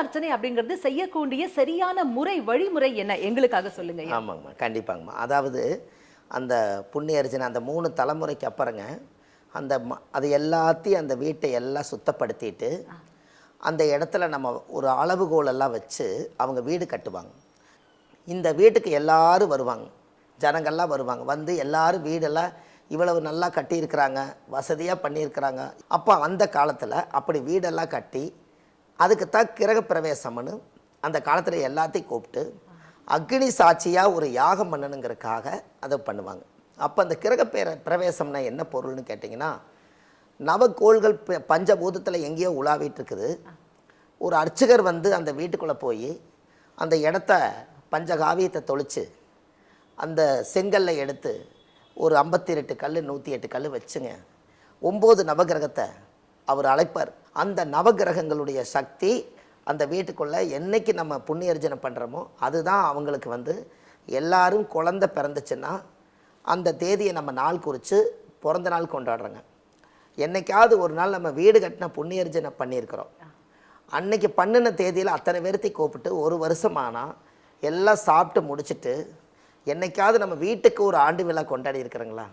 அர்ச்சனை அப்படிங்கிறது செய்யக்கூடிய சரியான வழிமுறை என்ன? எங்களுக்காக சொல்லுங்க. ஆமாங்கம்மா, கண்டிப்பாங்கம்மா. அதாவது அந்த புண்ணிய அர்ச்சனை அந்த 3 தலைமுறைக்கு அப்புறங்க அந்த அது எல்லாத்தையும் அந்த வீட்டை எல்லாம் சுத்தப்படுத்திட்டு அந்த இடத்துல நம்ம ஒரு அளவுகோல் எல்லாம் வச்சு அவங்க வீடு கட்டுவாங்க. இந்த வீட்டுக்கு எல்லாரும் வருவாங்க, ஜனங்கள்லாம் வருவாங்க. வந்து எல்லாரும் வீடெல்லாம் இவ்வளவு நல்லா கட்டியிருக்கிறாங்க, வசதியாக பண்ணியிருக்கிறாங்க. அப்போ அந்த காலத்தில் அப்படி வீடெல்லாம் கட்டி அதுக்கு தான் கிரகப்பிரவேசம்னு அந்த காலத்தில் எல்லாத்தையும் கூப்பிட்டு அக்னி சாட்சியாக ஒரு யாகம் பண்ணணுங்கிறதுக்காக அதை பண்ணுவாங்க. அப்போ அந்த பிரவேசம்னா என்ன பொருள்னு கேட்டிங்கன்னா, நவக்கோள்கள் பஞ்சபூதத்தில் எங்கேயோ உலாவிட்டு இருக்குது. ஒரு அர்ச்சகர் வந்து அந்த வீட்டுக்குள்ளே போய் அந்த இடத்த பஞ்சகாவியத்தை தொளித்து அந்த செங்கல்லை எடுத்து ஒரு 52 கல் 108 கல் வச்சுங்க 9 நவகிரகத்தை அவர் அழைப்பார். அந்த நவகிரகங்களுடைய சக்தி அந்த வீட்டுக்குள்ளே என்றைக்கு நம்ம புண்ணியர்ஜனை பண்ணுறோமோ அதுதான் அவங்களுக்கு வந்து எல்லாரும் குழந்தை பிறந்துச்சுன்னா அந்த தேதியை நம்ம நாள் குறித்து பிறந்த நாள் கொண்டாடுறோங்க. என்றைக்காவது ஒரு நாள் நம்ம வீடு கட்டின புண்ணியர்ஜனை பண்ணியிருக்கிறோம், அன்னைக்கு பண்ணின தேதியில் அத்தனை பேர்த்தையும் கூப்பிட்டு ஒரு வருஷமானால் எல்லாம் சாப்பிட்டு முடிச்சுட்டு என்றைக்காவது நம்ம வீட்டுக்கு ஒரு ஆண்டு விழா கொண்டாடி இருக்கிறோங்களா?